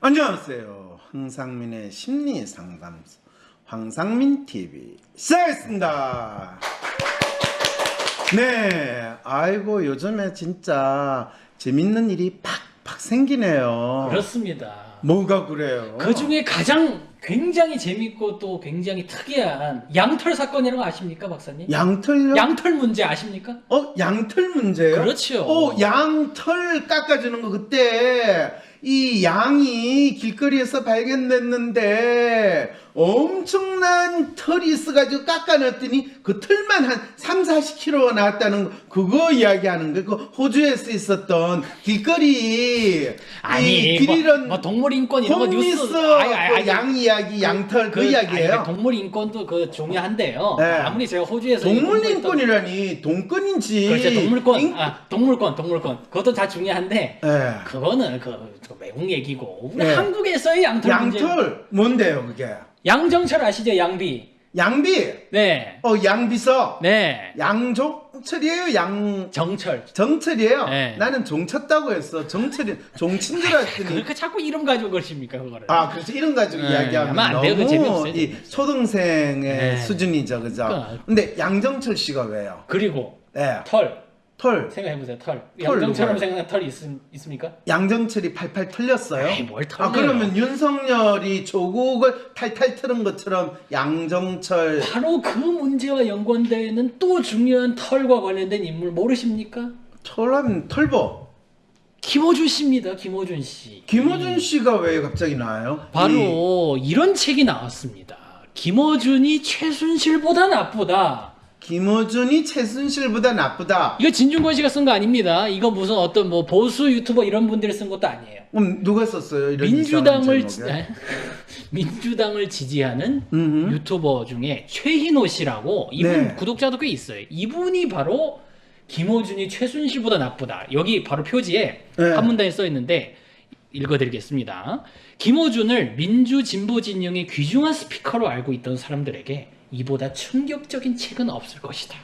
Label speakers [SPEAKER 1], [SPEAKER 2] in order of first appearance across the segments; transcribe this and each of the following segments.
[SPEAKER 1] 안녕하세요. 황상민의 심리상담소 황상민TV 시작했습니다. 네, 아이고 요즘에 진짜 재밌는 일이 팍팍 생기네요.
[SPEAKER 2] 그렇습니다.
[SPEAKER 1] 뭐가 그래요?
[SPEAKER 2] 그 중에 가장 굉장히 재밌고 또 굉장히 특이한 양털 사건이라고 아십니까, 박사님?
[SPEAKER 1] 양털요?
[SPEAKER 2] 양털 문제 아십니까?
[SPEAKER 1] 양털 문제요?
[SPEAKER 2] 그렇죠.
[SPEAKER 1] 양털 깎아주는 거 그때 이 양이 길거리에서 발견됐는데 엄청난 털이 있어가지고 깎아냈더니 그 털만 한 30-40kg 나왔다는 거 그거 이야기하는 거. 그 호주에서 있었던 길거리
[SPEAKER 2] 아니, 뭐 동물 인권 이런 거 뉴스
[SPEAKER 1] 양 이야기, 양털 그 이야기예요.
[SPEAKER 2] 동물 인권도 그 중요한데요.
[SPEAKER 1] 네.
[SPEAKER 2] 아무리 제가 호주에서
[SPEAKER 1] 동물 인권이라니 동권인지.
[SPEAKER 2] 그렇죠, 동물권 그것도 다 중요한데
[SPEAKER 1] 네.
[SPEAKER 2] 그거는 그 외국 얘기고 우리
[SPEAKER 1] 네.
[SPEAKER 2] 한국에서의 양털 문제.
[SPEAKER 1] 양털 뭔데요 그게?
[SPEAKER 2] 양정철 아시죠? 양비.
[SPEAKER 1] 양비.
[SPEAKER 2] 네.
[SPEAKER 1] 양비서.
[SPEAKER 2] 네.
[SPEAKER 1] 양종철이에요? 정철이에요?
[SPEAKER 2] 네.
[SPEAKER 1] 나는 종쳤다고 했어. 정철이 종친 줄 알았더니.
[SPEAKER 2] 그렇게 자꾸 이름 가지고 그러십니까 그거를?
[SPEAKER 1] 그렇지. 이런 가지고
[SPEAKER 2] 네,
[SPEAKER 1] 이야기하면
[SPEAKER 2] 안 돼요. 그거
[SPEAKER 1] 너무
[SPEAKER 2] 재미없어요,
[SPEAKER 1] 이
[SPEAKER 2] 재미없어요.
[SPEAKER 1] 초등생의
[SPEAKER 2] 네.
[SPEAKER 1] 수준이죠, 그죠?
[SPEAKER 2] 그러니까.
[SPEAKER 1] 근데 양정철 씨가 왜요?
[SPEAKER 2] 그리고
[SPEAKER 1] 네.
[SPEAKER 2] 털
[SPEAKER 1] 털
[SPEAKER 2] 생각해보세요. 양정처럼
[SPEAKER 1] 누가요?
[SPEAKER 2] 생각난 털이 있습니까?
[SPEAKER 1] 양정철이 팔팔 털렸어요?
[SPEAKER 2] 에이, 뭘 털려요.
[SPEAKER 1] 그러면 윤석열이 조국을 탈탈 털은 것처럼 양정철.
[SPEAKER 2] 바로 그 문제와 연관되는 또 중요한 털과 관련된 인물 모르십니까?
[SPEAKER 1] 털하면 털보.
[SPEAKER 2] 김어준 씨입니다. 김어준 씨.
[SPEAKER 1] 김어준 씨가 왜 갑자기 나와요?
[SPEAKER 2] 바로 이런 책이 나왔습니다. 김어준이 최순실보다 나쁘다.
[SPEAKER 1] 김어준이 최순실보다 나쁘다.
[SPEAKER 2] 이거 진중권 씨가 쓴 거 아닙니다. 이거 무슨 어떤 뭐 보수 유튜버 이런 분들이 쓴 것도 아니에요.
[SPEAKER 1] 그럼 누가 썼어요? 이런
[SPEAKER 2] 민주당을 지지하는
[SPEAKER 1] 음흠.
[SPEAKER 2] 유튜버 중에 최희노 씨라고 이분
[SPEAKER 1] 네.
[SPEAKER 2] 구독자도 꽤 있어요. 이분이 바로 김어준이 최순실보다 나쁘다. 여기 바로 표지에
[SPEAKER 1] 네.
[SPEAKER 2] 한 문단에 써 있는데 읽어드리겠습니다. 김어준을 민주 진보 진영의 귀중한 스피커로 알고 있던 사람들에게 이보다 충격적인 책은 없을 것이다.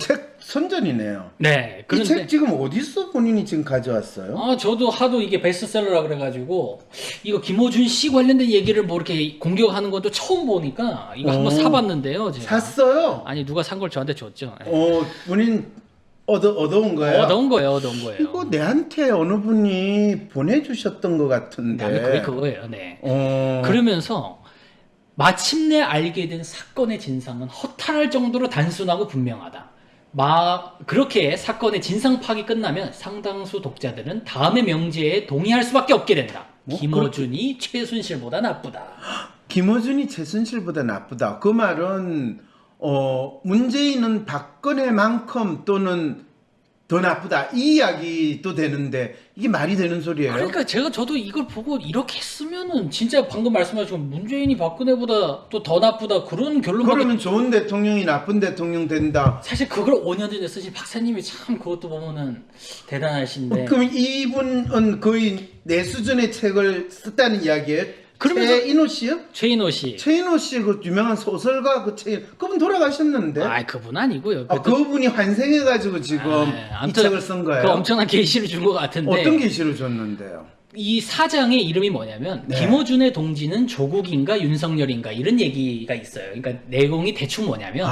[SPEAKER 1] 책 선전이네요.
[SPEAKER 2] 네.
[SPEAKER 1] 이 책 지금 어디서 본인이 지금 가져왔어요?
[SPEAKER 2] 저도 하도 이게 베스트셀러라 그래가지고 이거 김어준 씨 관련된 얘기를 뭐 이렇게 공격하는 것도 처음 보니까 이거 한번 사봤는데요. 제가.
[SPEAKER 1] 샀어요?
[SPEAKER 2] 아니 누가 산 걸 저한테 줬죠. 네.
[SPEAKER 1] 본인 얻어온 거예요?
[SPEAKER 2] 얻어온 거예요.
[SPEAKER 1] 이거 내한테 어느 분이 보내주셨던 것 같은데.
[SPEAKER 2] 네, 그게 그거예요. 네.
[SPEAKER 1] 어.
[SPEAKER 2] 그러면서 마침내 알게 된 사건의 진상은 허탈할 정도로 단순하고 분명하다. 그렇게 사건의 진상 파악이 끝나면 상당수 독자들은 다음의 명제에 동의할 수밖에 없게 된다. 김어준이 최순실보다 나쁘다.
[SPEAKER 1] 김어준이 최순실보다 나쁘다. 그 말은 문재인은 박근혜만큼 또는 더 나쁘다. 이 이야기도 되는데 이게 말이 되는 소리예요?
[SPEAKER 2] 그러니까 저도 이걸 보고 이렇게 했으면은 진짜 방금 말씀하신 문재인이 박근혜보다 또 더 나쁘다 그런 결론밖에.
[SPEAKER 1] 그러면 좋은 대통령이 나쁜 대통령 된다.
[SPEAKER 2] 사실 그걸 5년 전에 쓰신 박사님이 참 그것도 보면은 대단하신데.
[SPEAKER 1] 그럼 이분은 거의 내 수준의 책을 썼다는 이야기예요? 최인호 씨요?
[SPEAKER 2] 최인호 씨.
[SPEAKER 1] 최인호 씨 그 유명한 소설가 그분 돌아가셨는데.
[SPEAKER 2] 그분 아니고요.
[SPEAKER 1] 그분이 환생해가지고 지금 이 책을 쓴 거예요.
[SPEAKER 2] 그 엄청난 계시를 준 것 같은데.
[SPEAKER 1] 어떤 계시를 줬는데요?
[SPEAKER 2] 이 사장의 이름이 뭐냐면
[SPEAKER 1] 네.
[SPEAKER 2] 김어준의 동지는 조국인가 윤석열인가 이런 얘기가 있어요. 그러니까 내용이 대충 뭐냐면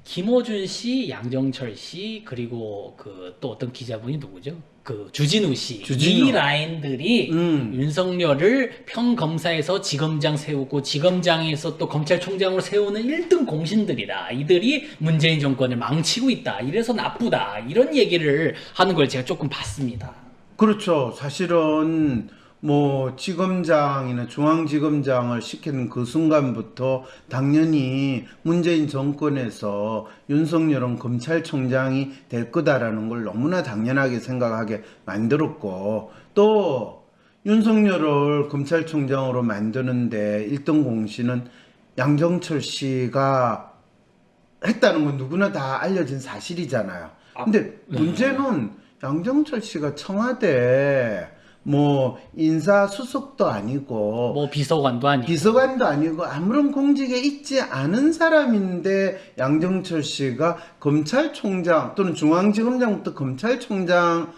[SPEAKER 2] 김어준 씨, 양정철 씨 그리고 그 또 어떤 기자분이 누구죠? 그 주진우 씨. 이 라인들이 윤석열을 평검사에서 지검장 세우고 지검장에서 또 검찰총장으로 세우는 1등 공신들이다. 이들이 문재인 정권을 망치고 있다. 이래서 나쁘다. 이런 얘기를 하는 걸 제가 조금 봤습니다.
[SPEAKER 1] 그렇죠. 사실은 뭐 지검장이나 중앙지검장을 시키는 그 순간부터 당연히 문재인 정권에서 윤석열은 검찰총장이 될 거다라는 걸 너무나 당연하게 생각하게 만들었고, 또 윤석열을 검찰총장으로 만드는데 1등 공신은 양정철 씨가 했다는 건 누구나 다 알려진 사실이잖아요. 근데 문제는 양정철 씨가 청와대 뭐 인사수석도 아니고
[SPEAKER 2] 뭐 비서관도 아니고
[SPEAKER 1] 아무런 공직에 있지 않은 사람인데 양정철 씨가 검찰총장 또는 중앙지검장부터 검찰총장이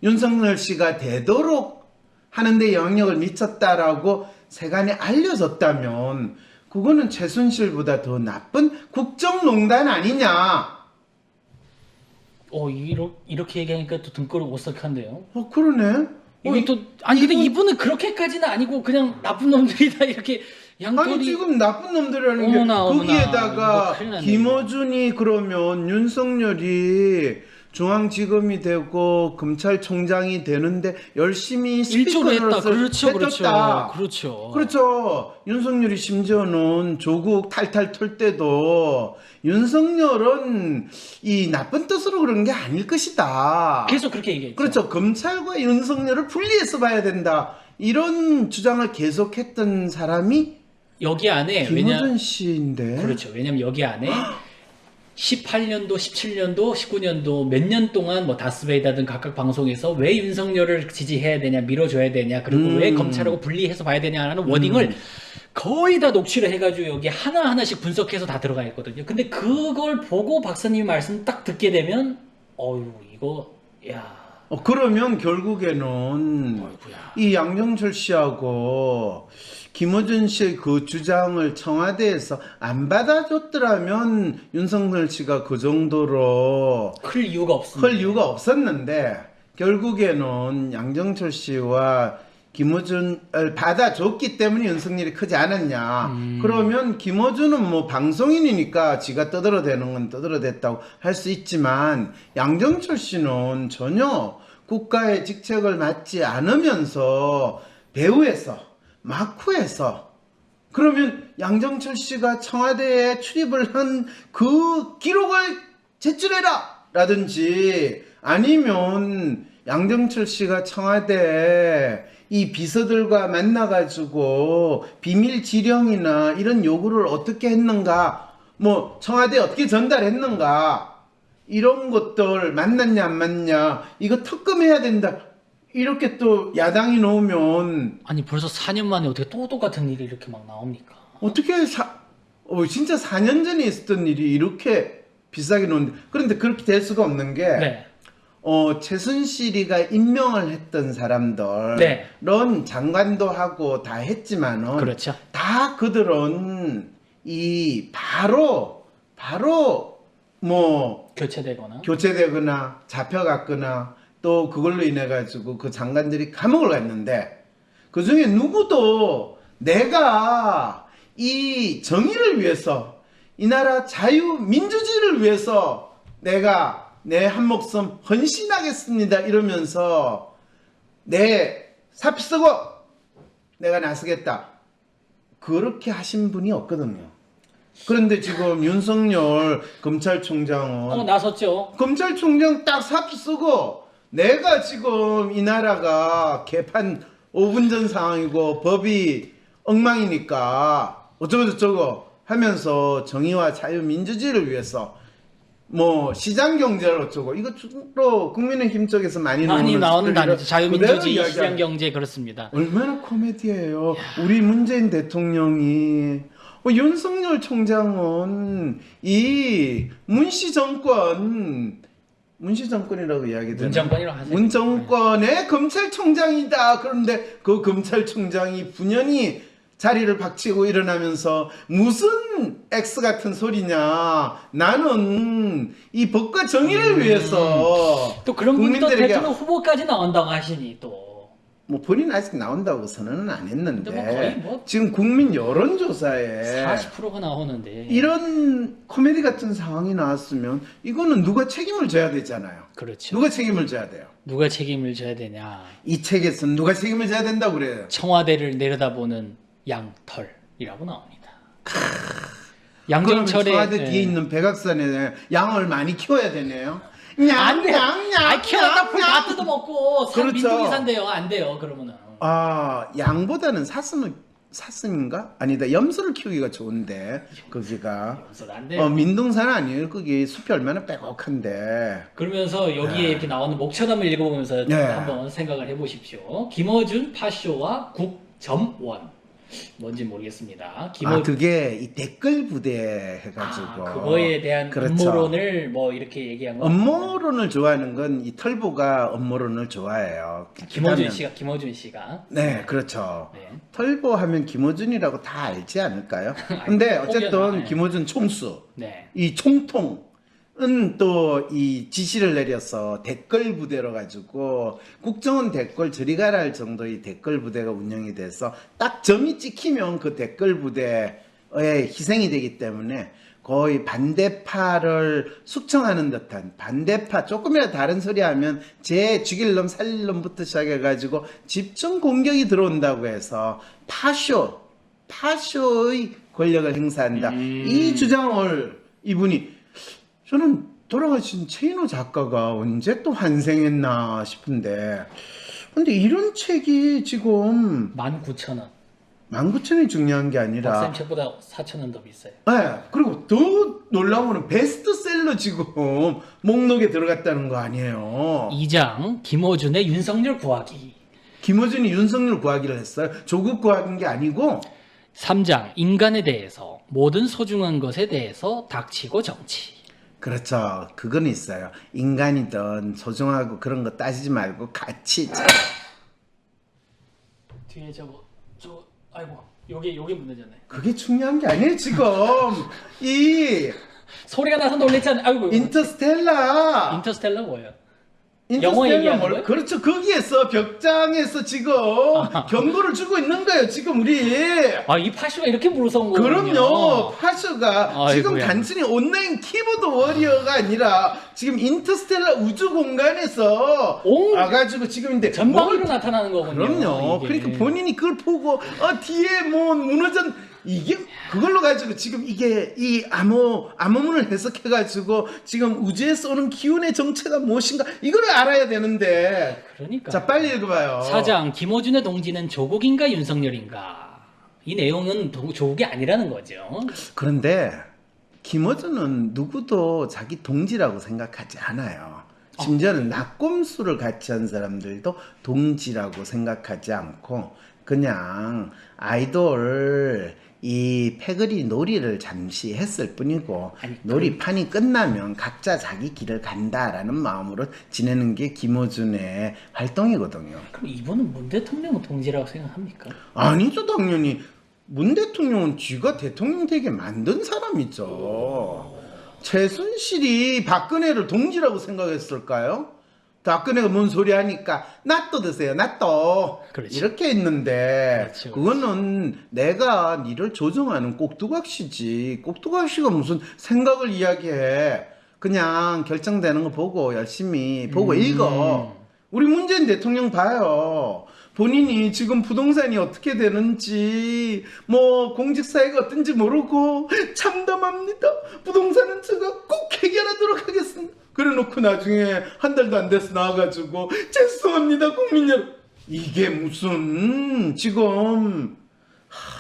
[SPEAKER 1] 윤석열 씨가 되도록 하는데 영향력을 미쳤다라고 세간에 알려졌다면 그거는 최순실보다 더 나쁜 국정농단 아니냐.
[SPEAKER 2] 이렇게 얘기하니까 또 등골이 오싹한데요.
[SPEAKER 1] 그러네.
[SPEAKER 2] 이게 또 아니 근데 이분은 그렇게까지는 아니고 그냥 나쁜 놈들이다 이렇게 양털이.
[SPEAKER 1] 아니 지금 나쁜 놈들이라는 게 거기에다가 김어준이 그러면 윤석열이 중앙지검이 되고 검찰총장이 되는데 열심히 스피커로서 해줬다. 그렇죠. 윤석열이 심지어는 조국 탈탈 털 때도 윤석열은 이 나쁜 뜻으로 그런 게 아닐 것이다.
[SPEAKER 2] 계속 그렇게 얘기했죠.
[SPEAKER 1] 그렇죠. 검찰과 윤석열을 분리해서 봐야 된다. 이런 주장을 계속했던 사람이
[SPEAKER 2] 여기 안에
[SPEAKER 1] 김어준 씨인데.
[SPEAKER 2] 그렇죠. 왜냐면 여기 안에 18년도, 17년도, 19년도 몇 년 동안 뭐 다스베이다든 각각 방송에서 왜 윤석열을 지지해야 되냐, 밀어줘야 되냐, 그리고 왜 검찰하고 분리해서 봐야 되냐라는 워딩을 거의 다 녹취를 해가지고 여기 하나하나씩 분석해서 다 들어가 있거든요. 근데 그걸 보고 박사님 말씀 딱 듣게 되면 이거
[SPEAKER 1] 그러면 결국에는 이 양정철 씨하고 김어준 씨의 그 주장을 청와대에서 안 받아줬더라면 윤석열 씨가 그 정도로
[SPEAKER 2] 클 이유가
[SPEAKER 1] 없었는데 결국에는 양정철 씨와 김어준을 받아줬기 때문에 윤석열이 크지 않았냐. 그러면 김어준은 뭐 방송인이니까 지가 떠들어대는 건 떠들어댔다고 할 수 있지만 양정철 씨는 전혀 국가의 직책을 맡지 않으면서 배우에서 마쿠에서 그러면 양정철 씨가 청와대에 출입을 한 그 기록을 제출해라 라든지 아니면 양정철 씨가 청와대에 이 비서들과 만나가지고 비밀 지령이나 이런 요구를 어떻게 했는가, 뭐 청와대에 어떻게 전달했는가, 이런 것들 만났냐 안 만났냐 이거 특검해야 된다. 이렇게 또 야당이 놓으면
[SPEAKER 2] 아니 벌써 4년 만에 어떻게 또 똑같은 일이 이렇게 막 나옵니까?
[SPEAKER 1] 어떻게 진짜 4년 전에 있었던 일이 이렇게 비싸게 놓는데 그런데 그렇게 될 수가 없는 게 최순실이가 임명을 했던 사람들은 장관도 하고 다 했지만은
[SPEAKER 2] 그렇죠.
[SPEAKER 1] 다 그들은 이 바로 뭐 교체되거나 잡혀갔거나 또 그걸로 인해 가지고 그 장관들이 감옥을 갔는데 그 중에 누구도 내가 이 정의를 위해서 이 나라 자유민주주의를 위해서 내가 내 한 목숨 헌신하겠습니다 이러면서 내 사표 쓰고 내가 나서겠다 그렇게 하신 분이 없거든요. 그런데 지금 윤석열 검찰총장은
[SPEAKER 2] 나섰죠.
[SPEAKER 1] 검찰총장 딱 사표 쓰고 내가 지금 이 나라가 개판 5분 전 상황이고 법이 엉망이니까 어쩌고 저쩌고 하면서 정의와 자유민주주의를 위해서 뭐 시장경제를 어쩌고 이거 주로 국민의힘 쪽에서 많이
[SPEAKER 2] 나오는 단어죠. 자유민주주의 시장경제 그렇습니다.
[SPEAKER 1] 얼마나 코미디예요. 우리 문재인 대통령이 윤석열 총장은 이 문씨 정권이라고 이야기되는
[SPEAKER 2] 문정권이라고 하세요.
[SPEAKER 1] 문정권의 검찰총장이다. 그런데 그 검찰총장이 분연히 자리를 박치고 일어나면서 무슨 X 같은 소리냐. 나는 이 법과 정의를 위해서
[SPEAKER 2] 또 그런 분이 또 대통령 후보까지 나온다고 하시니 또.
[SPEAKER 1] 뭐 본인 아직 나온다고 선언은 안 했는데
[SPEAKER 2] 거의
[SPEAKER 1] 지금 국민 여론조사에
[SPEAKER 2] 40%가 나오는데
[SPEAKER 1] 이런 코미디 같은 상황이 나왔으면 이거는 누가 책임을 져야 되잖아요.
[SPEAKER 2] 그렇죠.
[SPEAKER 1] 누가 책임을 져야 돼요?
[SPEAKER 2] 누가 책임을 져야 되냐?
[SPEAKER 1] 이 책에서는 누가 책임을 져야 된다고 그래요?
[SPEAKER 2] 청와대를 내려다보는 양털이라고 나옵니다. 양정철의
[SPEAKER 1] 청와대 뒤에 있는 백악산에 양을 많이 키워야 되네요.
[SPEAKER 2] 안 돼요. 키워놨다 풀 다 뜯어먹고 민둥이 산대요. 안 돼요. 그러면은.
[SPEAKER 1] 양보다는 사슴인가? 아니다. 염소를 키우기가 좋은데 거기가.
[SPEAKER 2] 염소는 안 돼요.
[SPEAKER 1] 민둥산 아니에요. 거기 숲이 얼마나 빼곡한데.
[SPEAKER 2] 그러면서 여기에 이렇게 나오는 목차담을 읽어보면서 한번 생각을 해보십시오. 김어준 파쇼와 국점원. 뭔지 모르겠습니다.
[SPEAKER 1] 그게 이 댓글 부대 해가지고
[SPEAKER 2] 그거에 대한
[SPEAKER 1] 그렇죠.
[SPEAKER 2] 음모론을 뭐 이렇게 얘기한 거.
[SPEAKER 1] 음모론을 좋아하는 건 이 털보가 음모론을 좋아해요.
[SPEAKER 2] 김어준 씨가.
[SPEAKER 1] 네, 그렇죠.
[SPEAKER 2] 네.
[SPEAKER 1] 털보 하면 김어준이라고 다 알지 않을까요? 근데 어쨌든
[SPEAKER 2] 네.
[SPEAKER 1] 김어준 총수,
[SPEAKER 2] 네.
[SPEAKER 1] 이 총통은 또 이 지시를 내려서 댓글 부대로 가지고 국정원 댓글 저리 가라 할 정도의 댓글 부대가 운영이 돼서 딱 점이 찍히면 그 댓글 부대의 희생이 되기 때문에 거의 반대파를 숙청하는 듯한 반대파 조금이라도 다른 소리 하면 쟤 죽일 놈 살릴 놈부터 시작해가지고 집중 공격이 들어온다고 해서 파쇼의 권력을 행사한다. 이 주장을 이분이 저는 돌아가신 최인호 작가가 언제 또 환생했나 싶은데 근데 이런 책이 지금
[SPEAKER 2] 19,000원.
[SPEAKER 1] 19,000원이 중요한 게 아니라
[SPEAKER 2] 박사님 책보다 4,000원 더 비싸요.
[SPEAKER 1] 네, 그리고 더 놀라운 거는 베스트셀러 지금 목록에 들어갔다는 거 아니에요.
[SPEAKER 2] 2장 김어준의 윤석열 구하기.
[SPEAKER 1] 김어준이 윤석열 구하기를 했어요. 조국 구하는 게 아니고
[SPEAKER 2] 3장 인간에 대해서 모든 소중한 것에 대해서 닥치고 정치.
[SPEAKER 1] 그렇죠. 그건 있어요. 인간이든 소중하고 그런 거 따지지 말고 같이
[SPEAKER 2] 뒤에 아이고 여기 문제잖아요.
[SPEAKER 1] 그게 중요한 게 아니에요. 지금 이
[SPEAKER 2] 소리가 나서 놀랬잖아요. 아이고.
[SPEAKER 1] 인터스텔라
[SPEAKER 2] 뭐예요? 영어
[SPEAKER 1] 인터스텔라
[SPEAKER 2] 얘기하는 거예요?
[SPEAKER 1] 그렇죠. 거기에서 벽장에서 지금 경고를 주고 있는 거예요. 지금 우리
[SPEAKER 2] 이 파쇼가 이렇게 무서운 거군요.
[SPEAKER 1] 그럼요. 파쇼가 지금
[SPEAKER 2] 아이고야.
[SPEAKER 1] 단순히 온라인 키보드 워리어가 아니라 지금 인터스텔라 우주 공간에서 와가지고 지금 이제
[SPEAKER 2] 전방위로 나타나는 거군요.
[SPEAKER 1] 그럼요.
[SPEAKER 2] 이게.
[SPEAKER 1] 그러니까 본인이 그걸 보고 뒤에 뭐 무너진 이게 그걸로 가지고 지금 이게 이 암호문을 해석해가지고 지금 우주에서 오는 기운의 정체가 무엇인가 이거를 알아야 되는데.
[SPEAKER 2] 그러니까.
[SPEAKER 1] 자 빨리 읽어봐요.
[SPEAKER 2] 4장 김어준의 동지는 조국인가 윤석열인가. 이 내용은 조국이 아니라는 거죠.
[SPEAKER 1] 그런데 김어준은 누구도 자기 동지라고 생각하지 않아요. 심지어는 낙곰수를 같이 한 사람들도 동지라고 생각하지 않고 그냥 아이돌 이 패거리 놀이를 잠시 했을 뿐이고 놀이판이 끝나면 각자 자기 길을 간다라는 마음으로 지내는 게 김어준의 활동이거든요.
[SPEAKER 2] 그럼 이분은 문 대통령은 동지라고 생각합니까?
[SPEAKER 1] 아니죠. 당연히 문 대통령은 쥐가 대통령 되게 만든 사람이죠. 최순실이 박근혜를 동지라고 생각했을까요? 박근혜가 뭔 소리 하니까 낫또 드세요 낫또
[SPEAKER 2] 그렇죠.
[SPEAKER 1] 이렇게 했는데
[SPEAKER 2] 그렇죠.
[SPEAKER 1] 그거는 내가 니를 조정하는 꼭두각시지 꼭두각시가 무슨 생각을 이야기해. 그냥 결정되는 거 보고 열심히 보고 읽어. 우리 문재인 대통령 봐요. 본인이 지금 부동산이 어떻게 되는지 뭐 공직사회가 어떤지 모르고 참담합니다. 부동산은 제가 꼭 해결하도록 하겠습니다. 그래놓고 나중에 한 달도 안 돼서 나와가지고 죄송합니다 국민 여러분. 이게 무슨 지금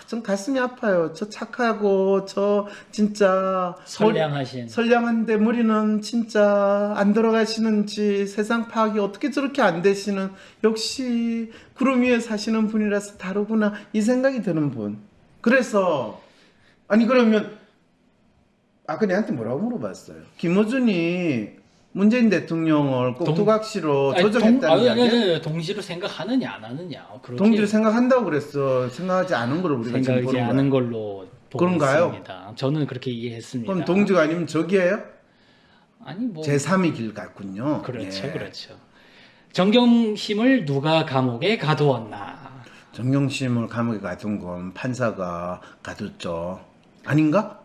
[SPEAKER 1] 좀 가슴이 아파요. 저 착하고 저 진짜 선량한데 머리는 진짜 안 돌아가시는지 세상 파악이 어떻게 저렇게 안 되시는 역시 구름 위에 사시는 분이라서 다르구나 이 생각이 드는 분. 그래서 아니 그러면 아까 내한테 뭐라고 물어봤어요? 김어준이 문재인 대통령을 꼭두각시로 조정했다는 이야기?
[SPEAKER 2] 동지로 생각하느냐 안 하느냐.
[SPEAKER 1] 동지로 생각한다고 그랬어. 생각하지 않은 걸 우리가 지금 보는
[SPEAKER 2] 생각하지 않은 걸로 보고
[SPEAKER 1] 그런가요?
[SPEAKER 2] 있습니다. 저는 그렇게 이해했습니다.
[SPEAKER 1] 그럼 동지가 아니면 적이에요?
[SPEAKER 2] 아니 뭐
[SPEAKER 1] 제3의 길 같군요.
[SPEAKER 2] 그렇죠,
[SPEAKER 1] 예.
[SPEAKER 2] 그렇죠. 정경심을 누가 감옥에 가두었나?
[SPEAKER 1] 정경심을 감옥에 가둔 건 판사가 가뒀죠. 아닌가?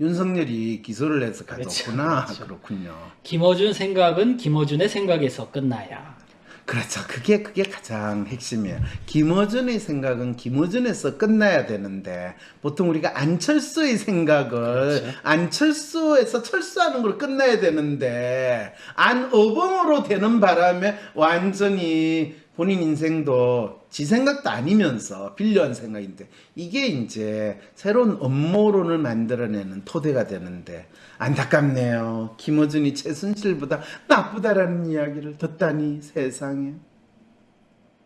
[SPEAKER 1] 윤석열이 기소를 해서 가뒀구나.
[SPEAKER 2] 그렇죠.
[SPEAKER 1] 그렇군요.
[SPEAKER 2] 김어준 생각은 김어준의 생각에서 끝나야.
[SPEAKER 1] 그렇죠. 그게 가장 핵심이에요. 김어준의 생각은 김어준에서 끝나야 되는데 보통 우리가 안철수의 생각을
[SPEAKER 2] 그렇죠.
[SPEAKER 1] 안철수에서 철수하는 걸로 끝나야 되는데 안어벙으로 되는 바람에 완전히 본인 인생도 지 생각도 아니면서 빌려한 생각인데 이게 이제 새로운 음모론을 만들어내는 토대가 되는데 안타깝네요. 김어준이 최순실보다 나쁘다라는 이야기를 듣다니 세상에.